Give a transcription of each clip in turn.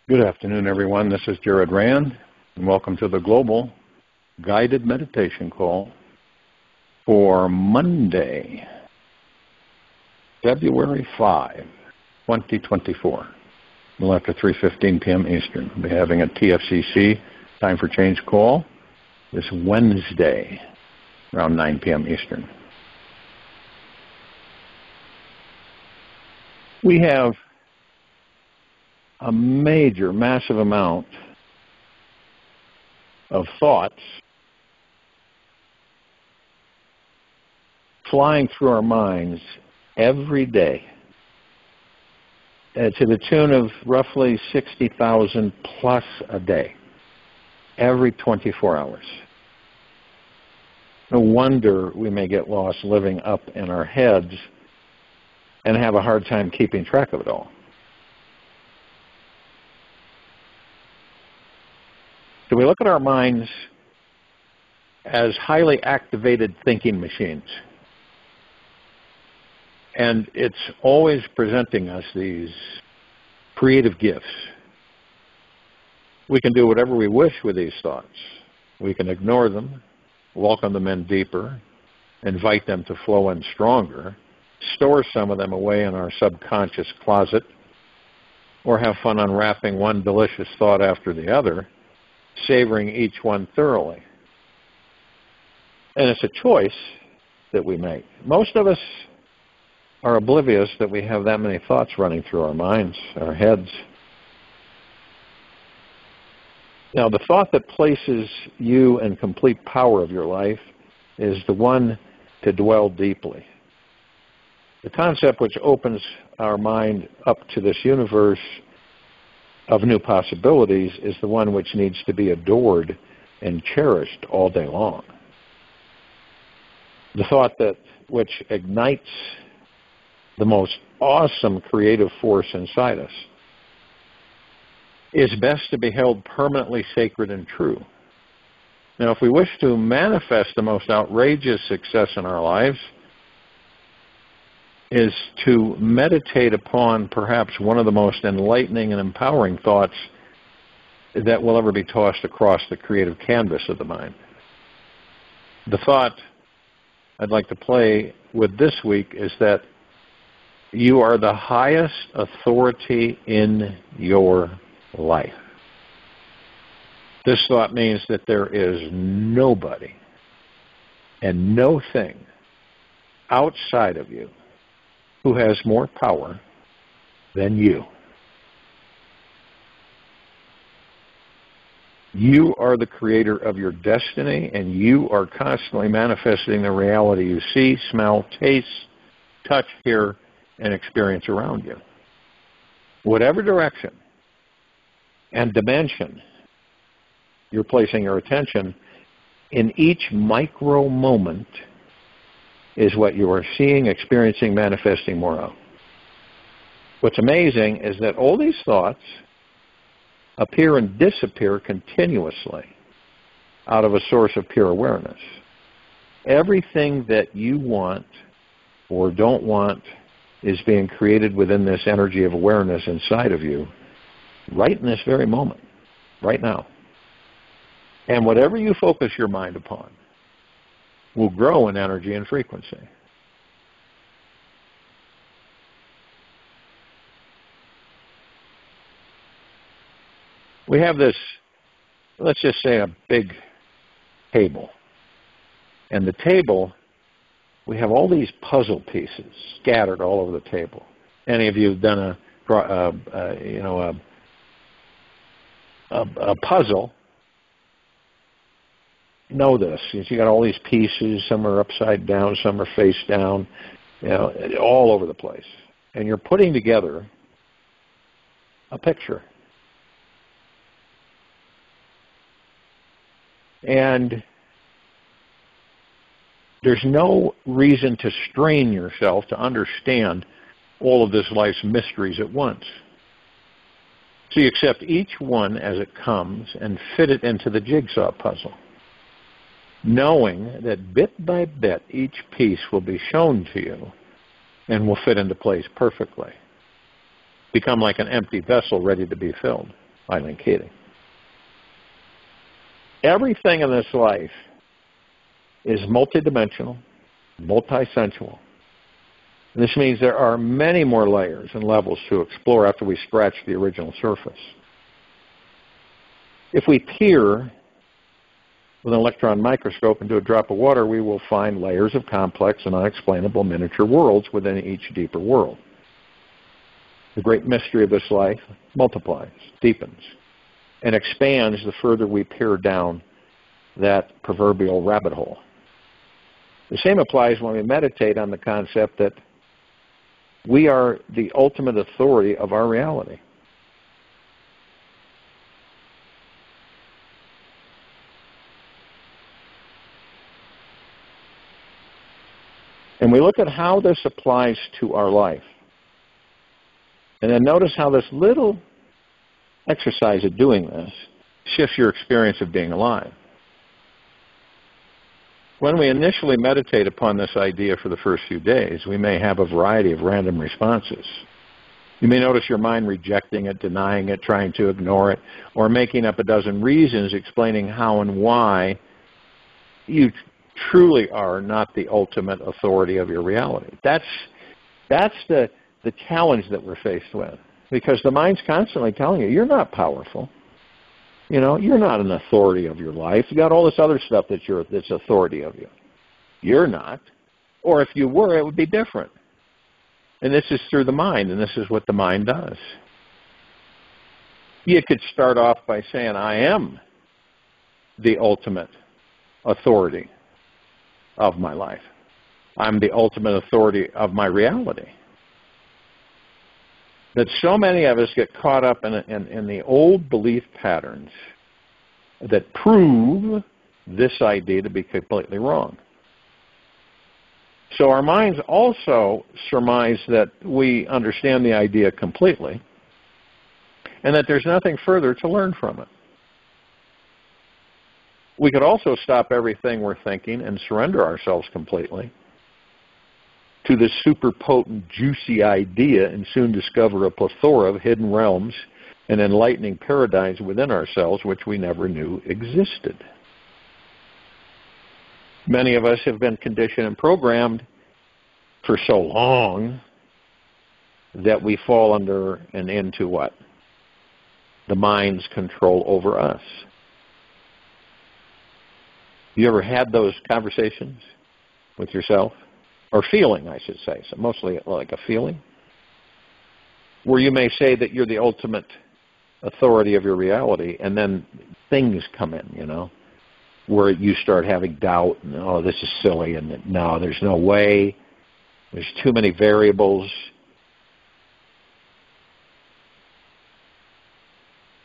Good afternoon, everyone. This is Jared Rand, and welcome to the Global Guided Meditation Call for Monday, February 5, 2024. A little after 3:15 p.m. Eastern. We'll be having a TFCC Time for Change call this Wednesday around 9 p.m. Eastern. We have a massive amount of thoughts flying through our minds every day to the tune of roughly 60,000 plus a day, every 24 hours. No wonder we may get lost living up in our heads and have a hard time keeping track of it all. So we look at our minds as highly activated thinking machines. And it's always presenting us these creative gifts. We can do whatever we wish with these thoughts. We can ignore them, welcome them in deeper, invite them to flow in stronger, store some of them away in our subconscious closet, or have fun unwrapping one delicious thought after the other, savoring each one thoroughly. And it's a choice that we make. Most of us are oblivious that we have that many thoughts running through our minds, our heads. Now, the thought that places you in complete power of your life is the one to dwell deeply. The concept which opens our mind up to this universe of new possibilities is the one which needs to be adored and cherished all day long. The thought which ignites the most awesome creative force inside us is best to be held permanently sacred and true. Now, if we wish to manifest the most outrageous success in our lives, is to meditate upon perhaps one of the most enlightening and empowering thoughts that will ever be tossed across the creative canvas of the mind. The thought I'd like to play with this week is that you are the highest authority in your life. This thought means that there is nobody and no thing outside of you who has more power than you. You are the creator of your destiny, and you are constantly manifesting the reality you see, smell, taste, touch, hear, and experience around you. Whatever direction and dimension you're placing your attention, in each micro moment is what you are seeing, experiencing, manifesting more of. What's amazing is that all these thoughts appear and disappear continuously out of a source of pure awareness. Everything that you want or don't want is being created within this energy of awareness inside of you right in this very moment, right now. And whatever you focus your mind upon will grow in energy and frequency. We have this, let's just say, a big table. And the table, we have all these puzzle pieces scattered all over the table. Any of you have done a puzzle know this. You got all these pieces, some are upside down, some are face down, all over the place. And you're putting together a picture. And there's no reason to strain yourself to understand all of this life's mysteries at once. So you accept each one as it comes and fit it into the jigsaw puzzle, knowing that bit by bit each piece will be shown to you and will fit into place perfectly. Become like an empty vessel ready to be filled. I think kidding. Everything in this life is multidimensional, multisensual. This means there are many more layers and levels to explore after we scratch the original surface. If we peer with an electron microscope into a drop of water, we will find layers of complex and unexplainable miniature worlds within each deeper world. The great mystery of this life multiplies, deepens, and expands the further we peer down that proverbial rabbit hole. The same applies when we meditate on the concept that we are the ultimate authority of our reality. And we look at how this applies to our life. And then notice how this little exercise of doing this shifts your experience of being alive. When we initially meditate upon this idea for the first few days, we may have a variety of random responses. You may notice your mind rejecting it, denying it, trying to ignore it, or making up a dozen reasons explaining how and why you truly are not the ultimate authority of your reality. That's the challenge that we're faced with, because the mind's constantly telling you, you're not powerful. You know, you're not an authority of your life. You got all this other stuff that's authority of you. You're not. Or if you were, it would be different. And this is through the mind, and this is what the mind does. You could start off by saying, I am the ultimate authority of my life. I'm the ultimate authority of my reality. That so many of us get caught up in the old belief patterns that prove this idea to be completely wrong. So our minds also surmise that we understand the idea completely and that there's nothing further to learn from it. We could also stop everything we're thinking and surrender ourselves completely to this super potent, juicy idea and soon discover a plethora of hidden realms and enlightening paradigms within ourselves which we never knew existed. Many of us have been conditioned and programmed for so long that we fall under and into what? The mind's control over us. You ever had those conversations with yourself? Or feeling, I should say, so mostly like a feeling, where you may say that you're the ultimate authority of your reality, and then things come in, you know, where you start having doubt, and, oh, this is silly, and no, there's no way, there's too many variables.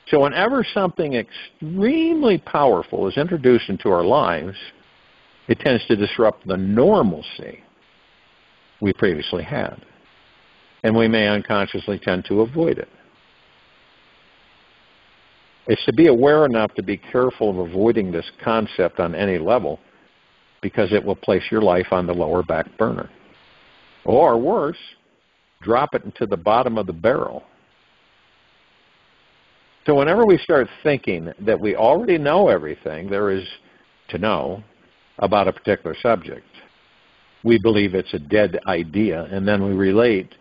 So whenever something extremely powerful is introduced into our lives, it tends to disrupt the normalcy we previously had. And we may unconsciously tend to avoid it. It's to be aware enough to be careful of avoiding this concept on any level, because it will place your life on the lower back burner. Or worse, drop it into the bottom of the barrel. So whenever we start thinking that we already know everything there is to know about a particular subject, we believe it's a dead idea, and then we relate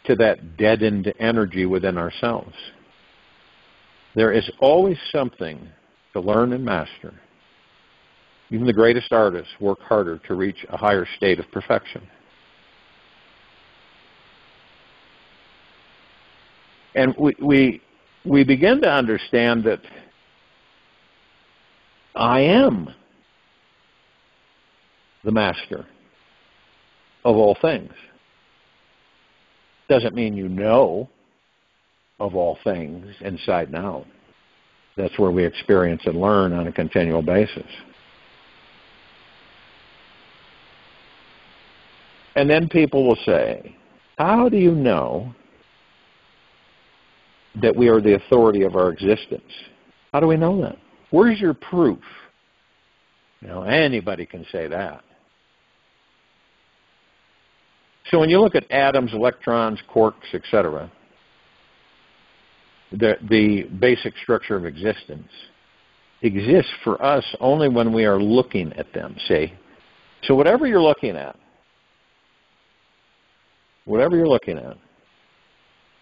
to that deadened energy within ourselves. There is always something to learn and master. Even the greatest artists work harder to reach a higher state of perfection. And we begin to understand that I am the master of all things. Doesn't mean you know of all things inside and out. That's where we experience and learn on a continual basis. And then people will say, how do you know that we are the authority of our existence? How do we know that? Where's your proof? You know, anybody can say that. So when you look at atoms, electrons, quarks, etc., the basic structure of existence, exists for us only when we are looking at them, see? So whatever you're looking at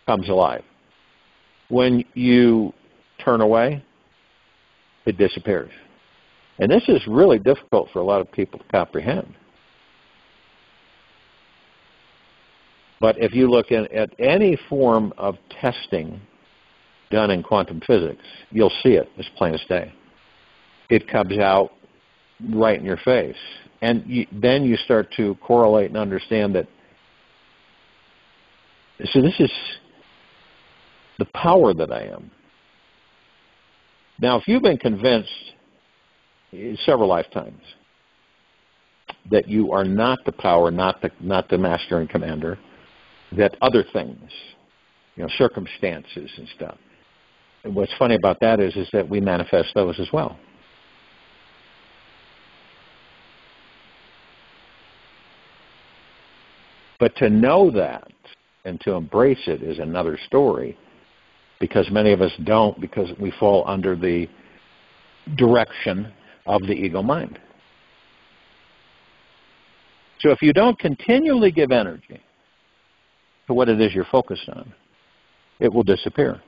comes alive. When you turn away, it disappears. And this is really difficult for a lot of people to comprehend. But if you look at any form of testing done in quantum physics, you'll see it as plain as day. It comes out right in your face. And then you start to correlate and understand that, so this is the power that I am. Now, if you've been convinced several lifetimes that you are not the power, not the master and commander, that other things, circumstances and stuff. And what's funny about that is that we manifest those as well. But to know that and to embrace it is another story, because many of us don't, because we fall under the direction of the ego mind. So if you don't continually give energy to what it is you're focused on, it will disappear.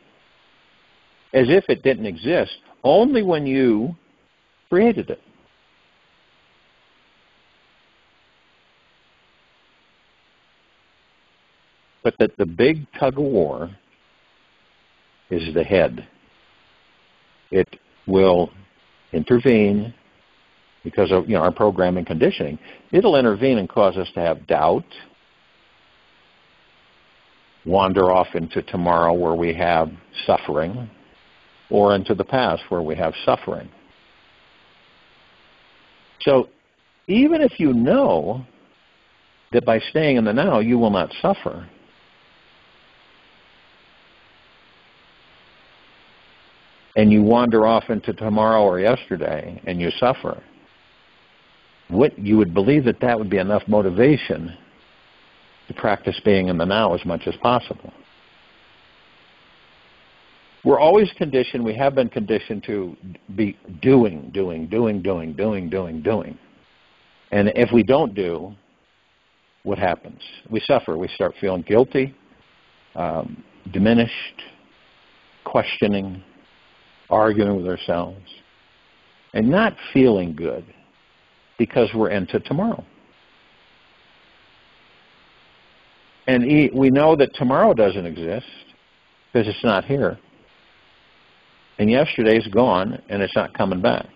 As if it didn't exist, only when you created it. But that the big tug of war is the head. It will intervene because of our programming conditioning. It'll intervene and cause us to have doubt, wander off into tomorrow where we have suffering, or into the past where we have suffering. So even if you know that by staying in the now you will not suffer, and you wander off into tomorrow or yesterday and you suffer, you would believe that would be enough motivation to practice being in the now as much as possible. We're always conditioned, we have been conditioned to be doing. And if we don't do, what happens? We suffer. We start feeling guilty, diminished, questioning, arguing with ourselves, and not feeling good because we're into tomorrow. And we know that tomorrow doesn't exist because it's not here. And yesterday's gone and it's not coming back.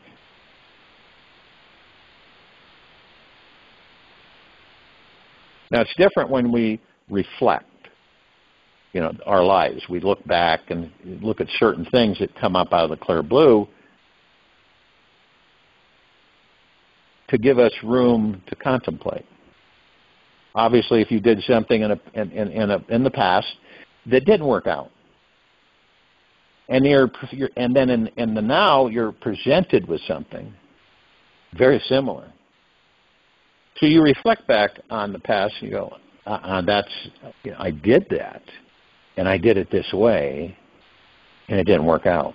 Now it's different when we reflect, our lives. We look back and look at certain things that come up out of the clear blue to give us room to contemplate. Obviously, if you did something in the past that didn't work out, and then in the now you're presented with something very similar. So you reflect back on the past and you go, I did that, and I did it this way, and it didn't work out.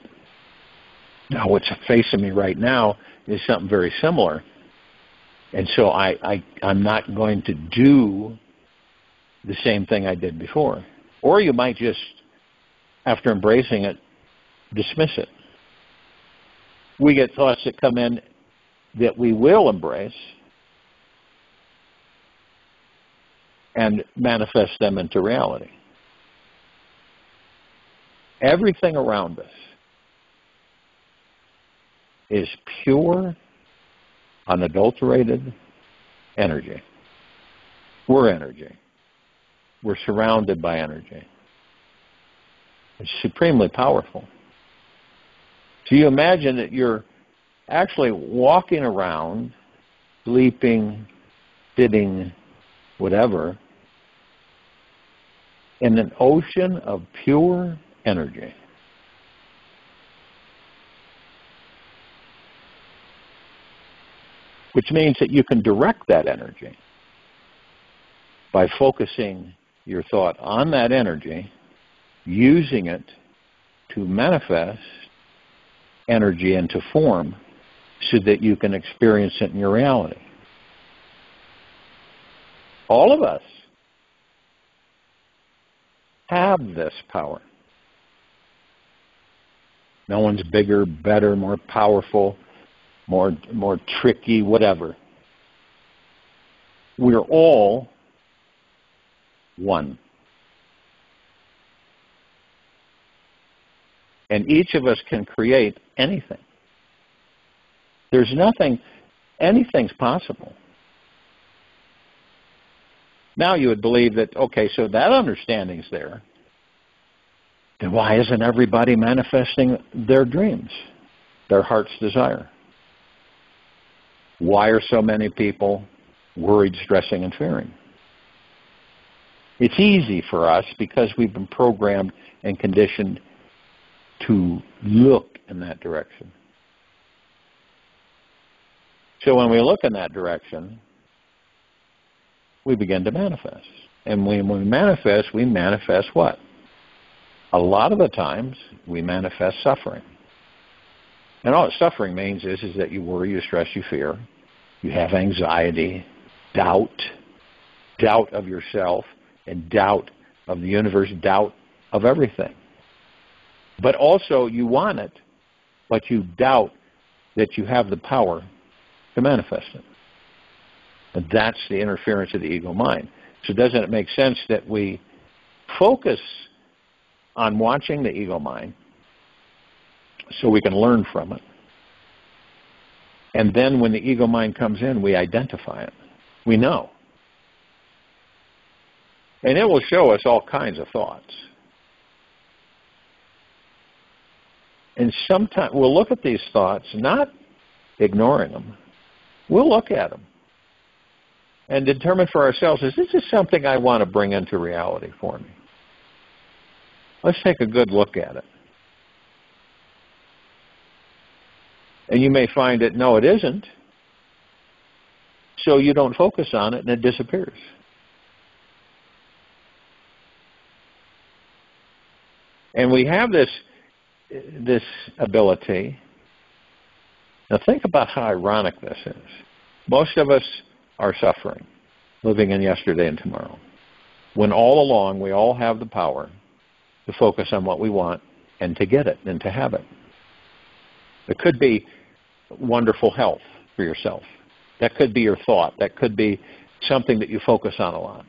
Now what's facing me right now is something very similar. And so I'm not going to do the same thing I did before. Or you might just, after embracing it, dismiss it. We get thoughts that come in that we will embrace and manifest them into reality. Everything around us is pure, unadulterated energy. We're energy. We're surrounded by energy. It's supremely powerful. So you imagine that you're actually walking around, sleeping, sitting, whatever, in an ocean of pure energy. Which means that you can direct that energy by focusing your thought on that energy, using it to manifest energy into form so that you can experience it in your reality. All of us have this power. No one's bigger, better, more powerful, more tricky, whatever. We're all one. And each of us can create anything. There's nothing, anything's possible. Now you would believe that, okay, so that understanding's there. Then why isn't everybody manifesting their dreams, their heart's desire? Why are so many people worried, stressing, and fearing? It's easy for us because we've been programmed and conditioned to look in that direction. So when we look in that direction, we begin to manifest. And when we manifest what? A lot of the times, we manifest suffering. And all suffering means is that you worry, you stress, you fear. You have anxiety, doubt of yourself, and doubt of the universe, doubt of everything. But also you want it, but you doubt that you have the power to manifest it. And that's the interference of the ego mind. So doesn't it make sense that we focus on watching the ego mind so we can learn from it? And then when the ego mind comes in, we identify it. We know. And it will show us all kinds of thoughts. And sometimes we'll look at these thoughts, not ignoring them. We'll look at them and determine for ourselves, is this something I want to bring into reality for me? Let's take a good look at it. And you may find that, no, it isn't. So you don't focus on it and it disappears. And we have this ability. Now think about how ironic this is. Most of us are suffering, living in yesterday and tomorrow, when all along we all have the power to focus on what we want and to get it and to have it. It could be wonderful health for yourself. That could be your thought. That could be something that you focus on a lot.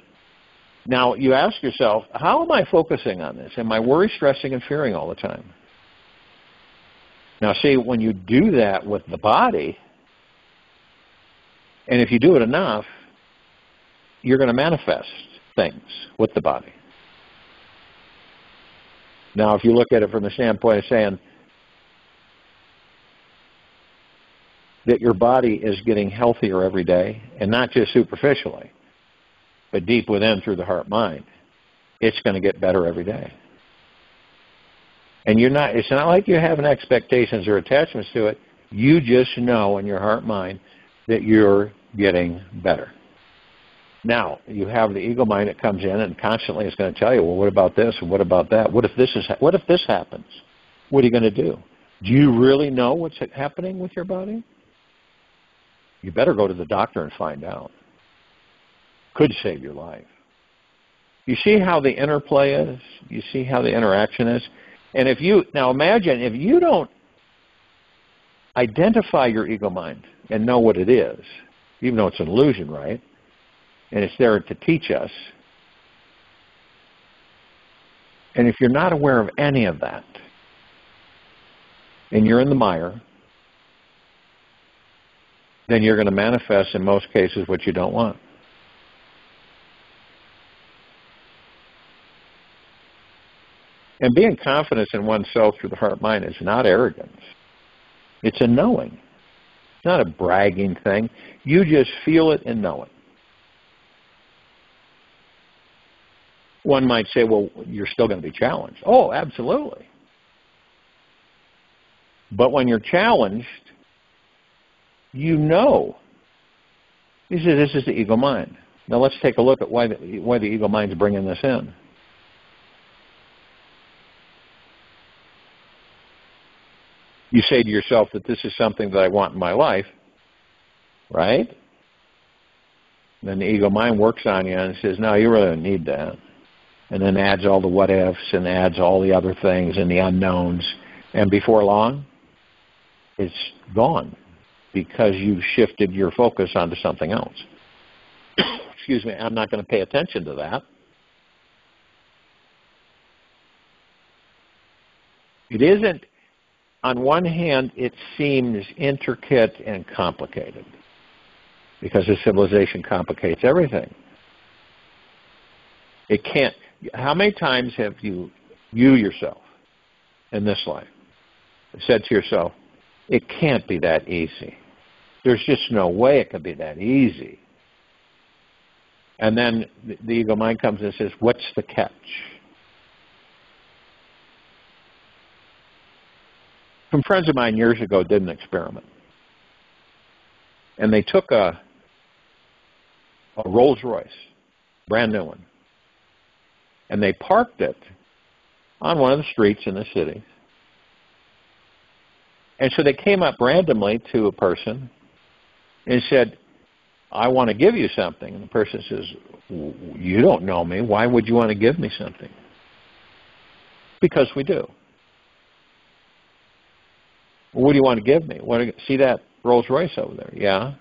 Now, you ask yourself, how am I focusing on this? Am I worried, stressing, and fearing all the time? Now, see, when you do that with the body, and if you do it enough, you're going to manifest things with the body. Now, if you look at it from the standpoint of saying that your body is getting healthier every day, and not just superficially, but deep within through the heart-mind, it's going to get better every day. And it's not like you're having expectations or attachments to it. You just know in your heart-mind that you're getting better. Now, you have the ego mind that comes in and constantly is going to tell you, well, what about this and what about that? What if this happens? What are you going to do? Do you really know what's happening with your body? You better go to the doctor and find out. Could save your life. You see how the interplay is? You see how the interaction is? And now imagine if you don't identify your ego mind and know what it is, even though it's an illusion, right? And it's there to teach us. And if you're not aware of any of that, and you're in the mire, then you're going to manifest in most cases what you don't want. And being confident in oneself through the heart-mind is not arrogance. It's a knowing. It's not a bragging thing. You just feel it and know it. One might say, well, you're still going to be challenged. Oh, absolutely. But when you're challenged, you know. He says, this is the ego mind. Now let's take a look at why the ego mind's bringing this in. You say to yourself that this is something that I want in my life, right? And then the ego mind works on you and says, no, you really don't need that. And then adds all the what-ifs and adds all the other things and the unknowns. And before long, it's gone because you've shifted your focus onto something else. Excuse me, I'm not going to pay attention to that. It isn't, on one hand, it seems intricate and complicated because the civilization complicates everything. It can't. How many times have you yourself in this life said to yourself, it can't be that easy. There's just no way it could be that easy. And then the ego mind comes and says, what's the catch? Some friends of mine years ago did an experiment. And they took a Rolls Royce, brand new one, and they parked it on one of the streets in the city. And so they came up randomly to a person and said, I want to give you something. And the person says, you don't know me. Why would you want to give me something? Because we do. Well, what do you want to give me? See that Rolls Royce over there? Yeah.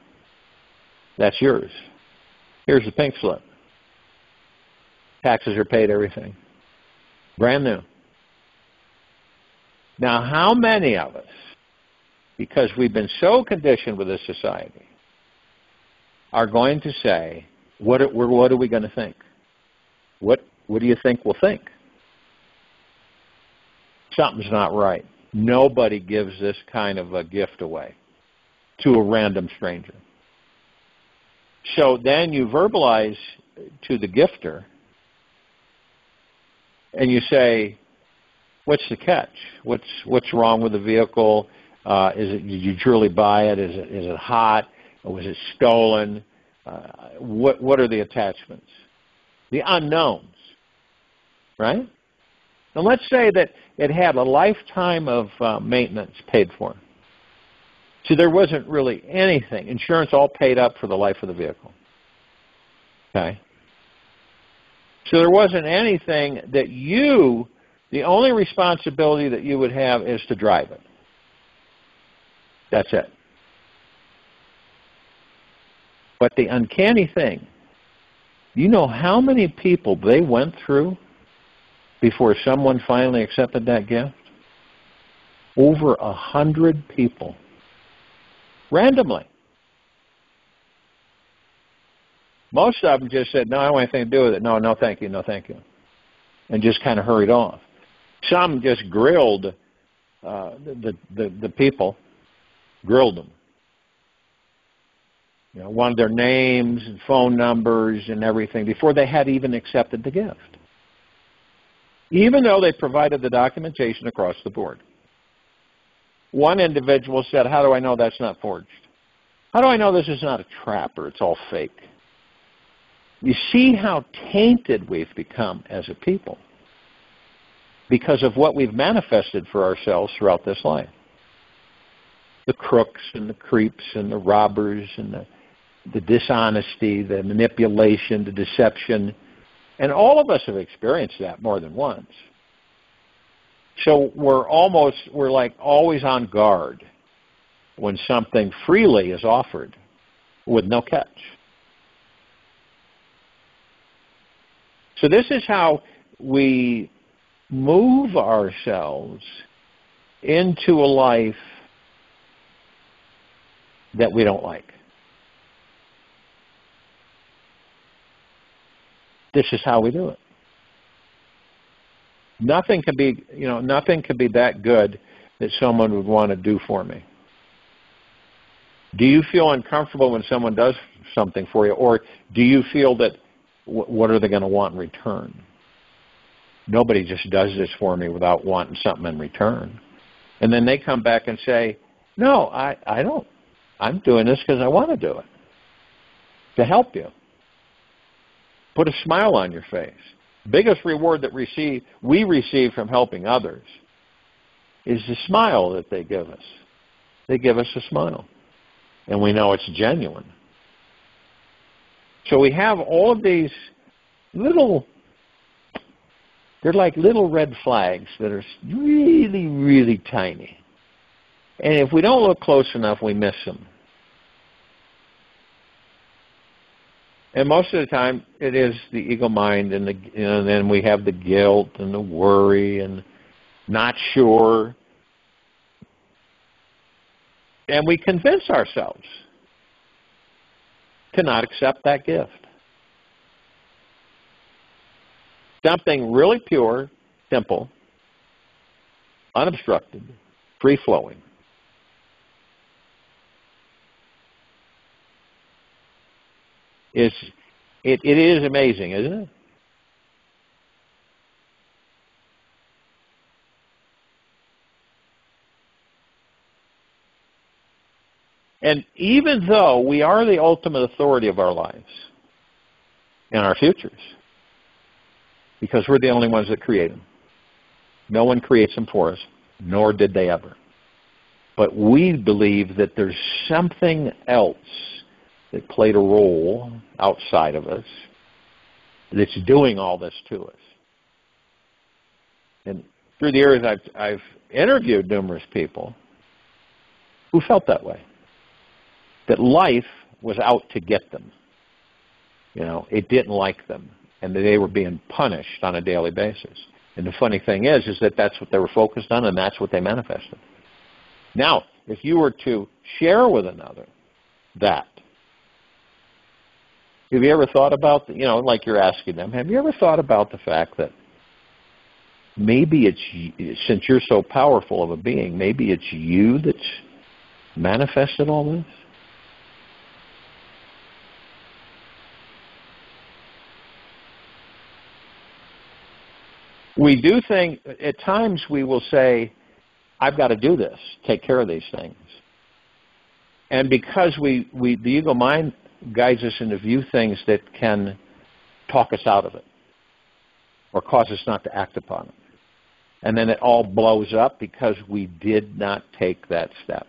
That's yours. Here's the pink slip. Taxes are paid, everything. Brand new. Now, how many of us, because we've been so conditioned with this society, are going to say, what are we going to think? What do you think we'll think? Something's not right. Nobody gives this kind of a gift away to a random stranger. So then you verbalize to the gifter and you say, what's the catch? What's wrong with the vehicle? Did you truly buy it? Is it hot? Or was it stolen? What are the attachments? The unknowns, right? Now let's say that it had a lifetime of maintenance paid for. So there wasn't really anything. Insurance all paid up for the life of the vehicle. Okay? So there wasn't anything that the only responsibility that you would have is to drive it. That's it. But the uncanny thing, you know how many people they went through before someone finally accepted that gift? Over 100 people. Randomly. Most of them just said, no, I don't want anything to do with it. No, no, thank you, no, thank you. And just kind of hurried off. Some just grilled the people, grilled them. You know, wanted their names and phone numbers and everything before they had even accepted the gift. Even though they provided the documentation across the board. One individual said, how do I know that's not forged? How do I know this is not a trap or it's all fake? You see how tainted we've become as a people because of what we've manifested for ourselves throughout this life. The crooks and the creeps and the robbers and the dishonesty, the manipulation, the deception. And all of us have experienced that more than once. So we're like always on guard when something freely is offered with no catch. So this is how we move ourselves into a life that we don't like. This is how we do it. Nothing can be that good that someone would want to do for me. Do you feel uncomfortable when someone does something for you, or do you feel that what are they going to want in return? Nobody just does this for me without wanting something in return. And then they come back and say, no, I don't. I'm doing this because I want to do it. To help you. Put a smile on your face. Biggest reward that we receive from helping others is the smile that they give us. They give us a smile, and we know it's genuine. So we have all of these little, they're like little red flags that are really, really tiny. And if we don't look close enough, we miss them. And most of the time, it is the ego mind, and then we have the guilt and the worry and not sure. And we convince ourselves to not accept that gift. Something really pure, simple, unobstructed, free-flowing. It is amazing, isn't it? And even though we are the ultimate authority of our lives and our futures, because we're the only ones that create them. No one creates them for us, nor did they ever. But we believe that there's something else that played a role outside of us that's doing all this to us. And through the years, I've interviewed numerous people who felt that way, that life was out to get them. You know, it didn't like them, and that they were being punished on a daily basis. And the funny thing is that that's what they were focused on, and that's what they manifested. Now, if you were to share with another that, have you ever thought about, like you're asking them, have you ever thought about the fact that maybe it's, since you're so powerful of a being, maybe it's you that's manifested all this? We do think, at times we will say, I've got to do this, take care of these things. And because the ego mind guides us into view things that can talk us out of it or cause us not to act upon it. And then it all blows up because we did not take that step.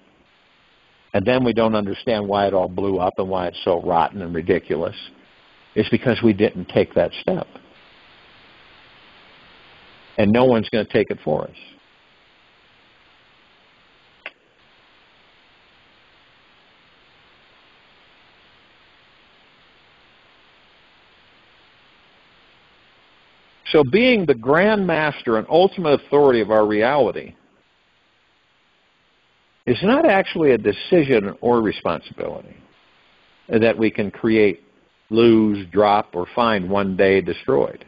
And then we don't understand why it all blew up and why it's so rotten and ridiculous. It's because we didn't take that step. And no one's going to take it for us. So being the grand master and ultimate authority of our reality is not actually a decision or responsibility that we can create, lose, drop, or find one day destroyed.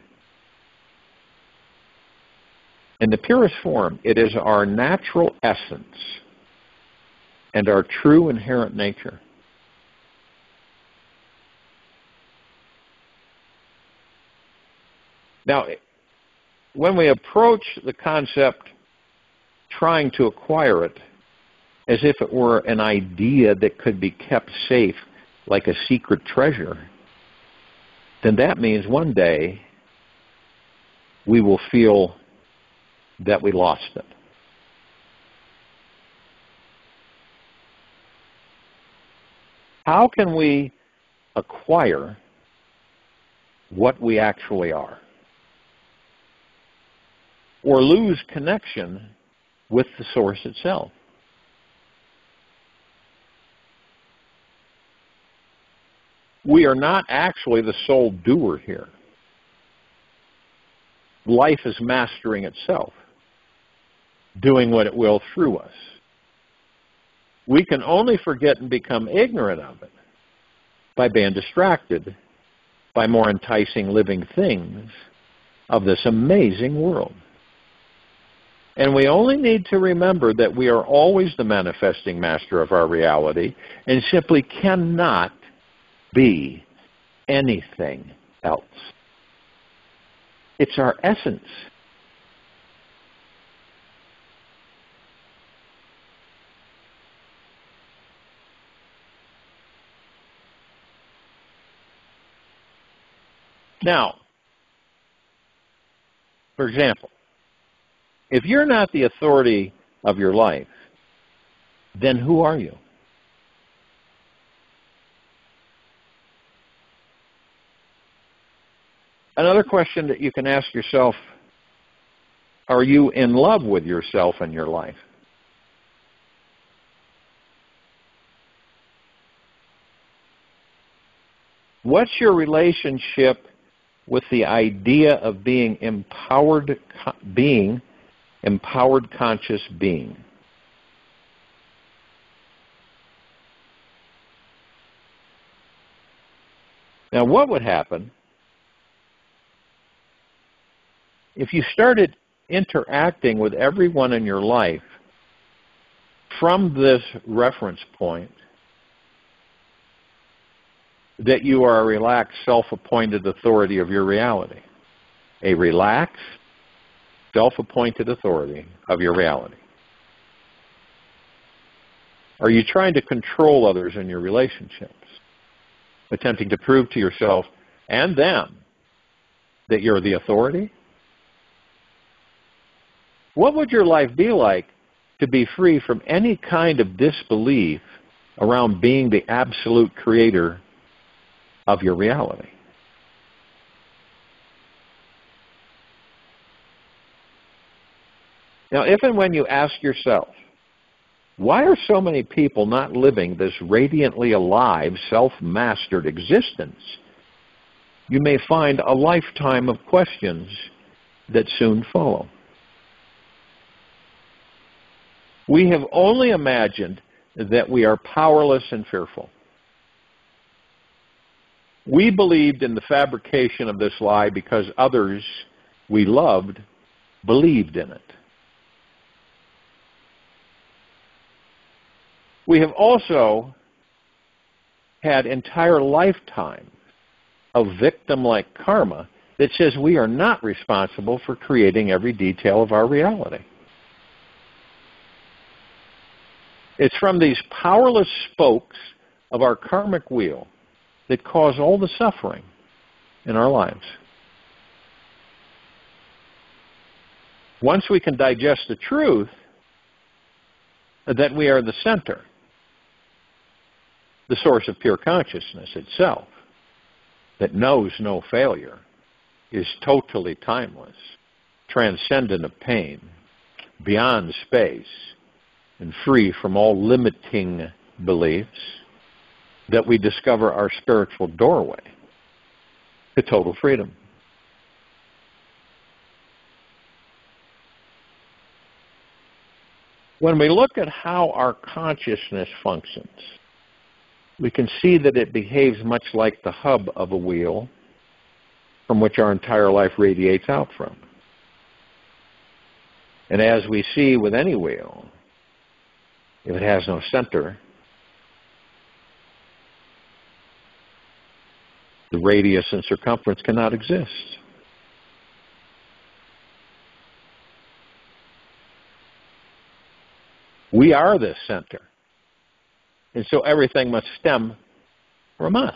In the purest form, it is our natural essence and our true inherent nature. Now, when we approach the concept trying to acquire it as if it were an idea that could be kept safe like a secret treasure, then that means one day we will feel that we lost it. How can we acquire what we actually are? Or lose connection with the source itself? We are not actually the sole doer here. Life is mastering itself, doing what it will through us. We can only forget and become ignorant of it by being distracted by more enticing living things of this amazing world. And we only need to remember that we are always the manifesting master of our reality and simply cannot be anything else. It's our essence. Now, for example, if you're not the authority of your life, then who are you? Another question that you can ask yourself, are you in love with yourself and your life? What's your relationship with the idea of being empowered conscious being? Now, what would happen if you started interacting with everyone in your life from this reference point that you are a relaxed, self-appointed authority of your reality? A relaxed, self-appointed authority of your reality. Are you trying to control others in your relationships, attempting to prove to yourself and them that you're the authority? What would your life be like to be free from any kind of disbelief around being the absolute creator of your reality? Now, if and when you ask yourself, why are so many people not living this radiantly alive, self-mastered existence, you may find a lifetime of questions that soon follow. We have only imagined that we are powerless and fearful. We believed in the fabrication of this lie because others we loved believed in it. We have also had entire lifetimes of victim-like karma that says we are not responsible for creating every detail of our reality. It's from these powerless spokes of our karmic wheel that cause all the suffering in our lives. Once we can digest the truth that we are the center, the source of pure consciousness itself, that knows no failure, is totally timeless, transcendent of pain, beyond space, and free from all limiting beliefs, that we discover our spiritual doorway to total freedom. When we look at how our consciousness functions, we can see that it behaves much like the hub of a wheel from which our entire life radiates out from. And as we see with any wheel, if it has no center, the radius and circumference cannot exist. We are this center. And so everything must stem from us.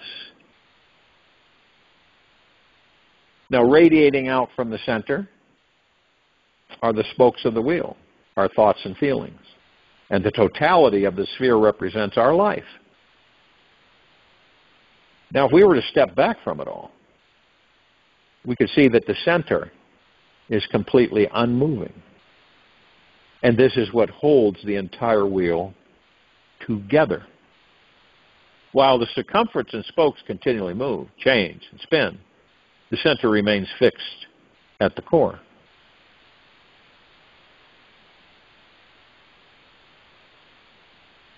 Now, radiating out from the center are the spokes of the wheel, our thoughts and feelings. And the totality of the sphere represents our life. Now, if we were to step back from it all, we could see that the center is completely unmoving. And this is what holds the entire wheel together. While the circumference and spokes continually move, change, and spin, the center remains fixed at the core.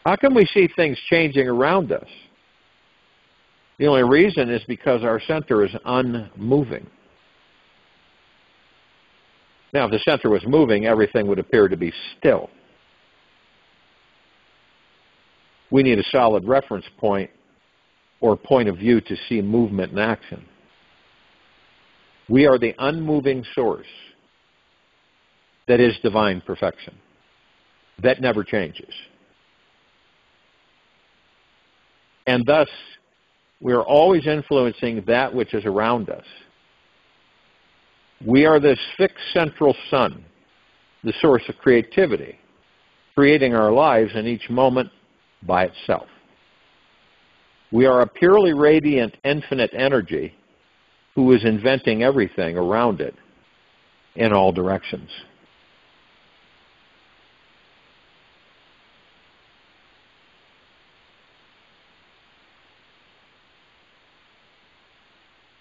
How can we see things changing around us? The only reason is because our center is unmoving. Now, if the center was moving, everything would appear to be still. We need a solid reference point or point of view to see movement in action. We are the unmoving source that is divine perfection, that never changes. And thus, we are always influencing that which is around us. We are this fixed central sun, the source of creativity, creating our lives in each moment by itself. We are a purely radiant, infinite energy who is inventing everything around it in all directions.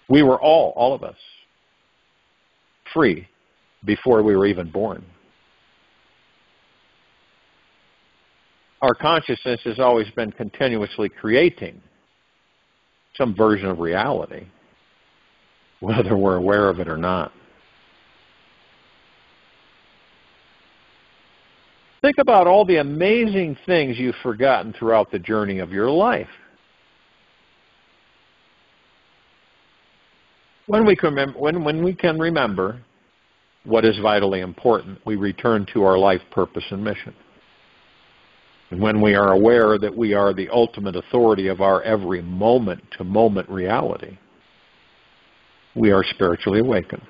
We were all of us, free before we were even born. Our consciousness has always been continuously creating some version of reality, whether we're aware of it or not. Think about all the amazing things you've forgotten throughout the journey of your life. When we can remember what is vitally important, we return to our life purpose and mission. And when we are aware that we are the ultimate authority of our every moment-to-moment reality, we are spiritually awakened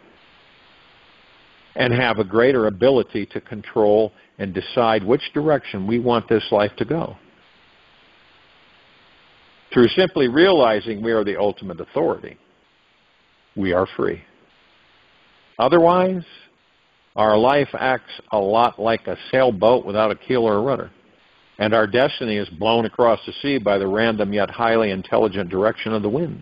and have a greater ability to control and decide which direction we want this life to go. Through simply realizing we are the ultimate authority, we are free. Otherwise, our life acts a lot like a sailboat without a keel or a rudder, and our destiny is blown across the sea by the random yet highly intelligent direction of the wind.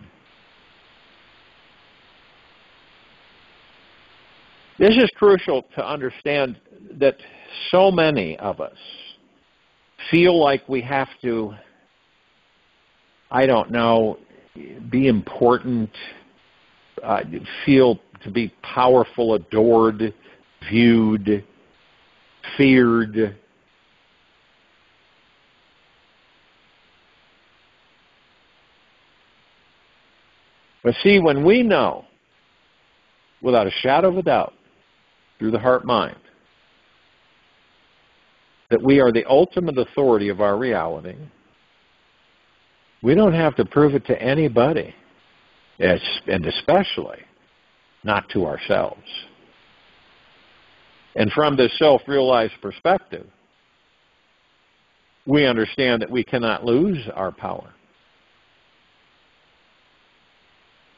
This is crucial to understand that so many of us feel like we have to, be important, feel to be powerful, adored, viewed, feared. But see, when we know, without a shadow of a doubt, through the heart-mind, that we are the ultimate authority of our reality, we don't have to prove it to anybody, and especially not to ourselves. And from this self-realized perspective, we understand that we cannot lose our power.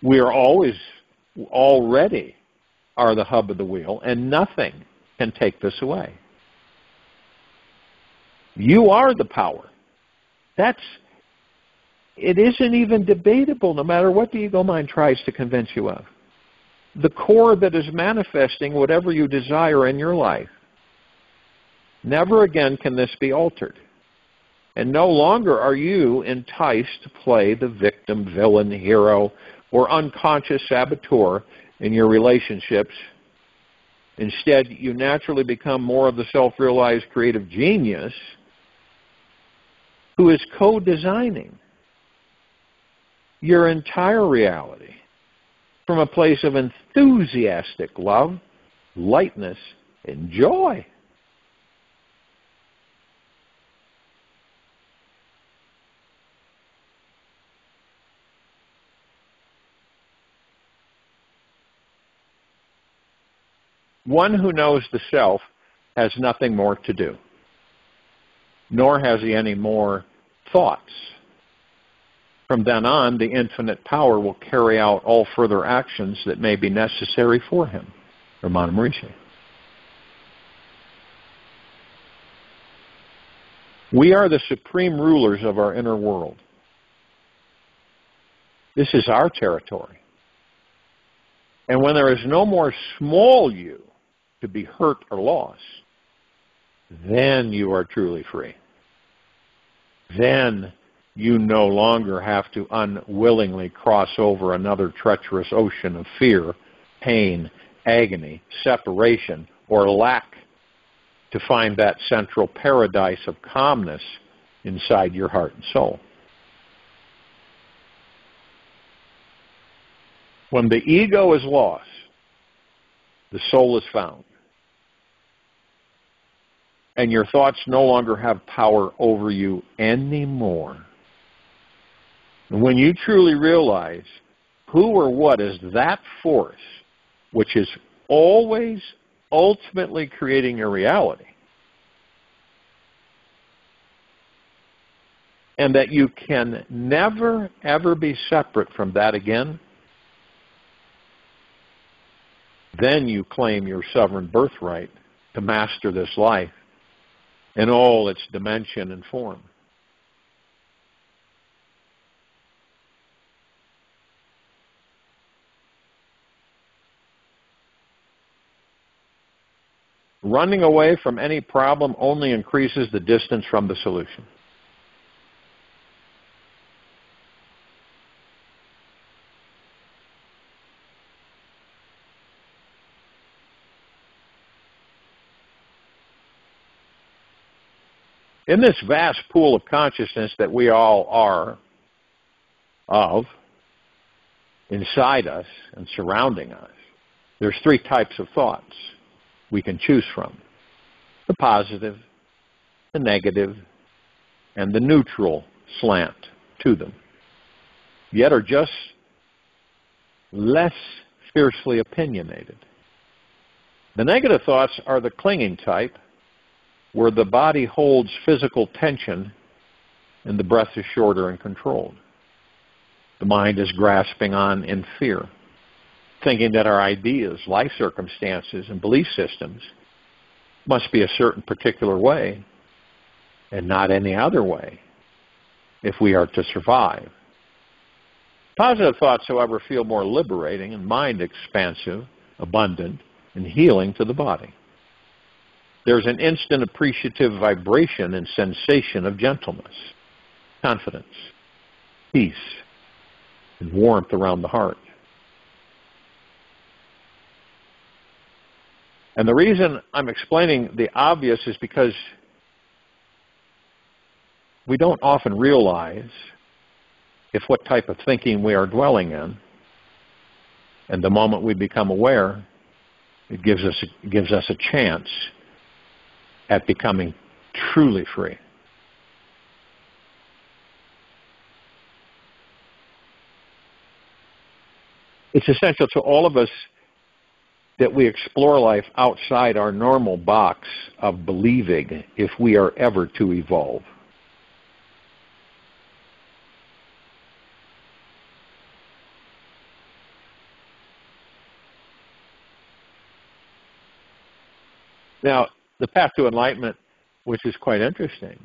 We are already are the hub of the wheel, and nothing can take this away. You are the power. It isn't even debatable, no matter what the ego mind tries to convince you of. The core that is manifesting whatever you desire in your life. Never again can this be altered. And no longer are you enticed to play the victim, villain, hero, or unconscious saboteur in your relationships. Instead, you naturally become more of the self-realized creative genius who is co-designing your entire reality from a place of enthusiastic love, lightness, and joy. One who knows the self has nothing more to do, nor has he any more thoughts. From then on, the infinite power will carry out all further actions that may be necessary for him, or Monivation. We are the supreme rulers of our inner world. This is our territory. And when there is no more small you to be hurt or lost, then you are truly free. Then you no longer have to unwillingly cross over another treacherous ocean of fear, pain, agony, separation, or lack to find that central paradise of calmness inside your heart and soul. When the ego is lost, the soul is found. And your thoughts no longer have power over you anymore. And when you truly realize who or what is that force which is always ultimately creating your reality, and that you can never, ever be separate from that again, then you claim your sovereign birthright to master this life in all its dimension and form. Running away from any problem only increases the distance from the solution. In this vast pool of consciousness that we all are of, inside us and surrounding us, there's three types of thoughts we can choose from: the positive, the negative, and the neutral slant to them, yet are just less fiercely opinionated. The negative thoughts are the clinging type, where the body holds physical tension and the breath is shorter and controlled. The mind is grasping on in fear, thinking that our ideas, life circumstances, and belief systems must be a certain particular way and not any other way if we are to survive. Positive thoughts, however, feel more liberating and mind expansive, abundant, and healing to the body. There's an instant appreciative vibration and sensation of gentleness, confidence, peace, and warmth around the heart. And the reason I'm explaining the obvious is because we don't often realize what type of thinking we are dwelling in. And the moment we become aware, it gives us a chance at becoming truly free. It's essential to all of us that we explore life outside our normal box of believing if we are ever to evolve. Now, the path to enlightenment, which is quite interesting,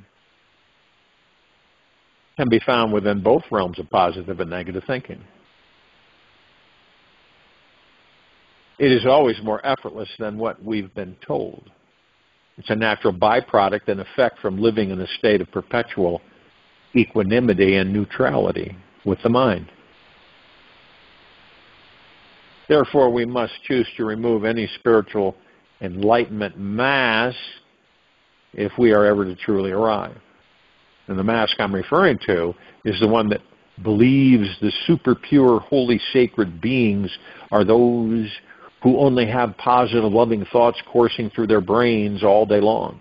can be found within both realms of positive and negative thinking. It is always more effortless than what we've been told. It's a natural byproduct and effect from living in a state of perpetual equanimity and neutrality with the mind. Therefore, we must choose to remove any spiritual enlightenment mask if we are ever to truly arrive. And the mask I'm referring to is the one that believes the super pure, holy, sacred beings are those who only have positive, loving thoughts coursing through their brains all day long.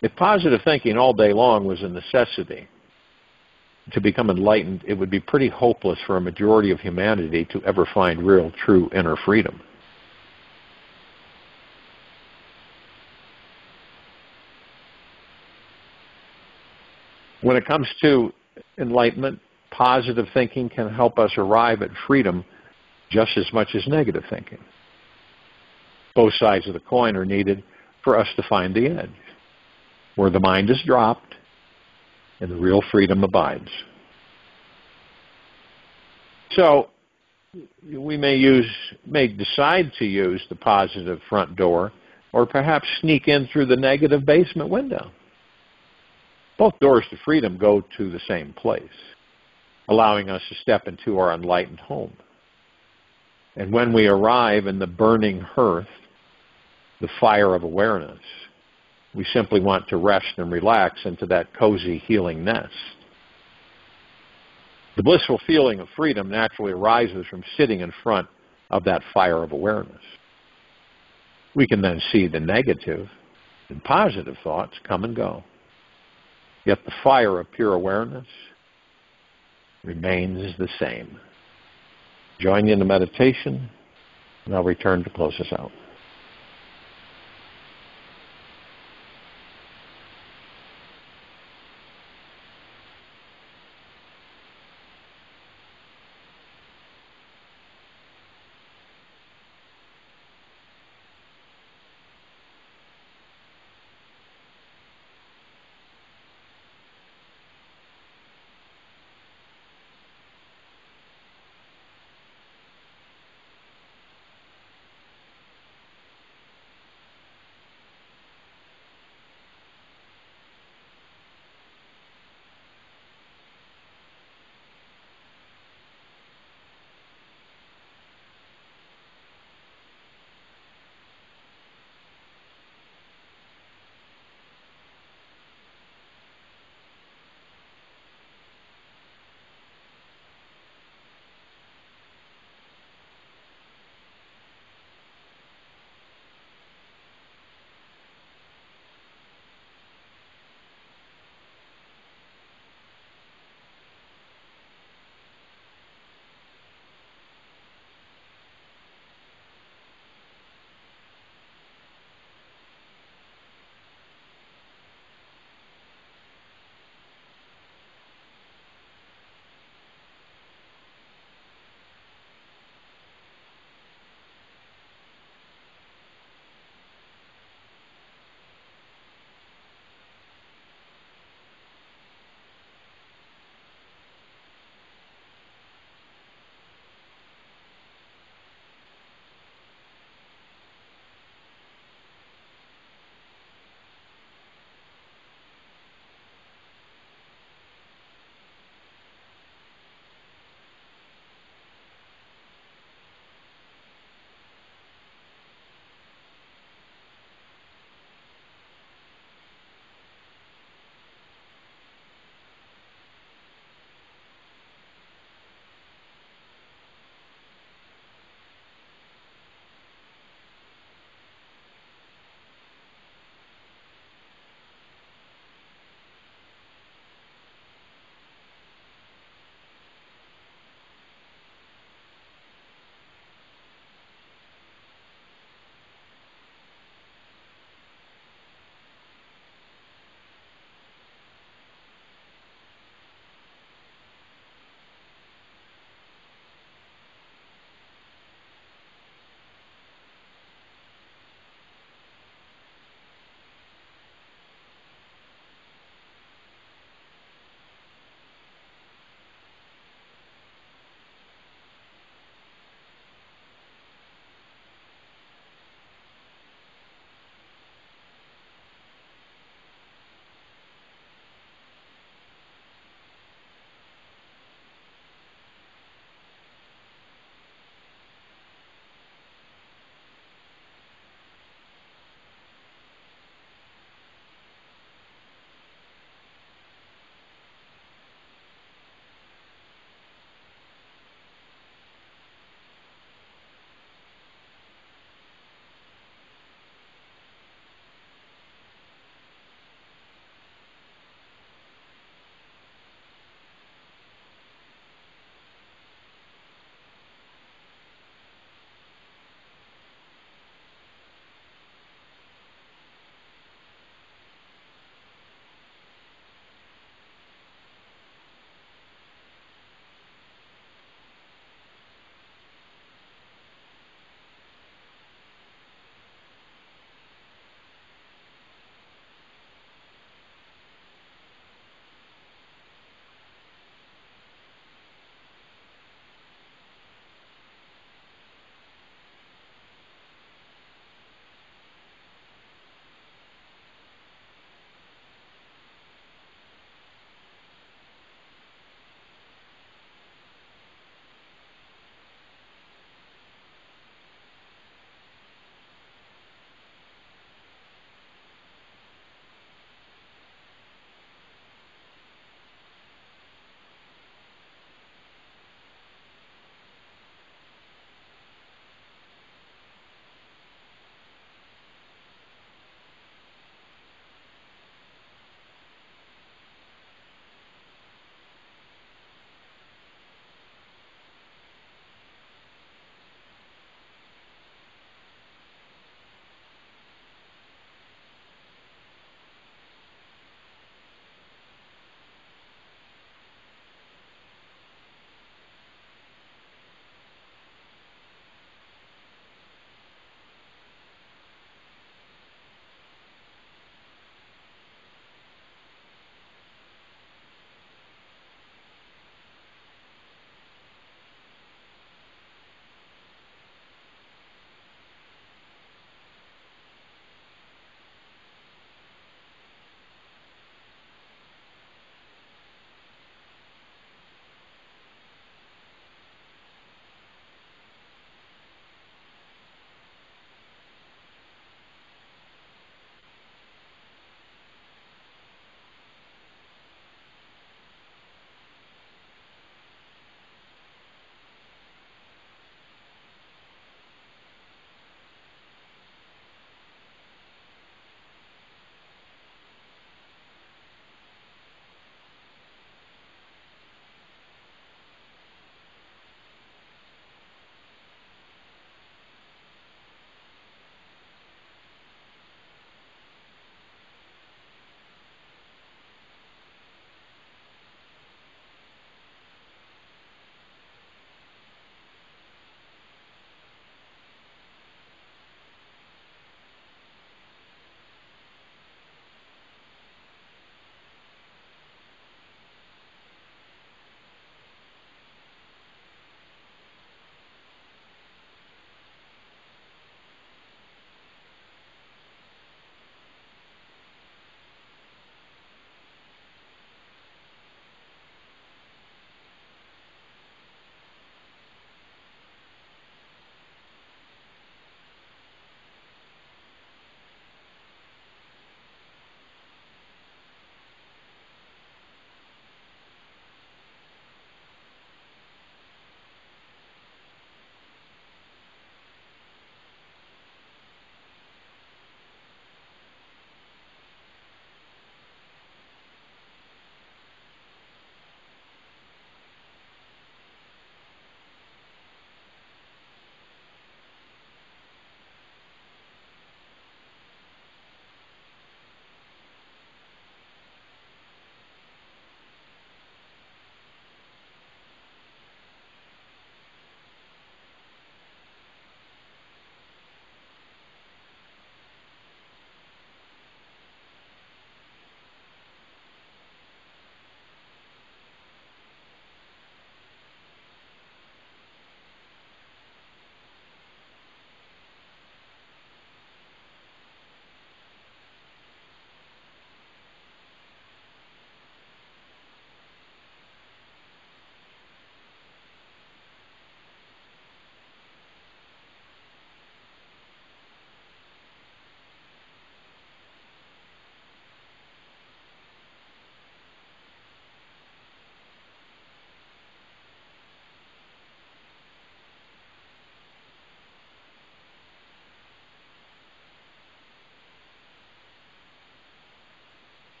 If positive thinking all day long was a necessity to become enlightened, it would be pretty hopeless for a majority of humanity to ever find real, true inner freedom. When it comes to enlightenment, positive thinking can help us arrive at freedom just as much as negative thinking. Both sides of the coin are needed for us to find the edge, where the mind is dropped and the real freedom abides. So we may decide to use the positive front door, or perhaps sneak in through the negative basement window. Both doors to freedom go to the same place, allowing us to step into our enlightened home. And when we arrive in the burning hearth, the fire of awareness, we simply want to rest and relax into that cozy, healing nest. The blissful feeling of freedom naturally arises from sitting in front of that fire of awareness. We can then see the negative and positive thoughts come and go. Yet the fire of pure awareness remains the same. Join you in the meditation, and I'll return to close us out.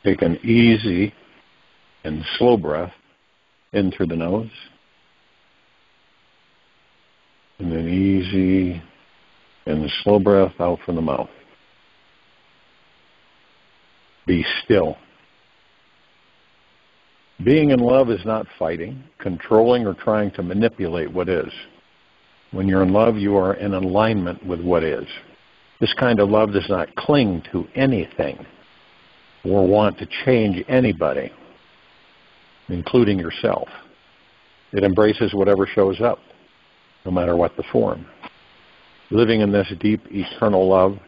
Take an easy and slow breath in through the nose, and then easy and slow breath out from the mouth. Be still. Being in love is not fighting, controlling, or trying to manipulate what is. When you're in love, you are in alignment with what is. This kind of love does not cling to anything or want to change anybody, including yourself. It embraces whatever shows up, no matter what the form. Living in this deep, eternal love,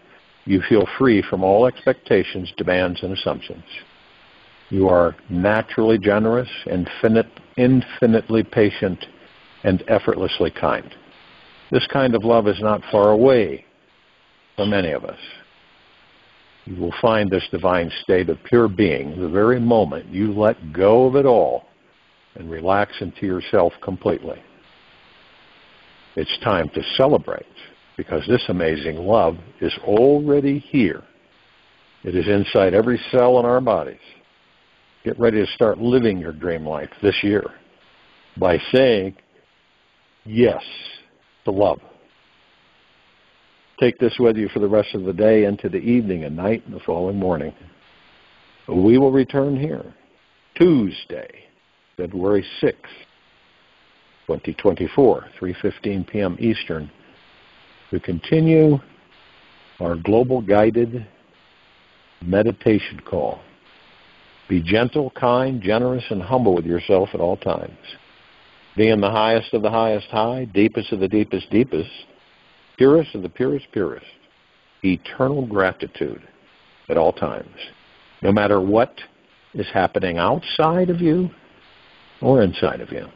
you feel free from all expectations, demands, and assumptions. You are naturally generous, infinitely patient, and effortlessly kind. This kind of love is not far away from any of us. You will find this divine state of pure being the very moment you let go of it all and relax into yourself completely. It's time to celebrate, because this amazing love is already here. It is inside every cell in our bodies. Get ready to start living your dream life this year by saying yes to love. Take this with you for the rest of the day, into the evening and night and the following morning. We will return here Tuesday, February 6th, 2024, 3:15 p.m. Eastern, to continue our global guided meditation call. Be gentle, kind, generous, and humble with yourself at all times. Be in the highest of the highest high, deepest of the deepest deepest, purest of the purest purest. Eternal gratitude at all times, no matter what is happening outside of you or inside of you.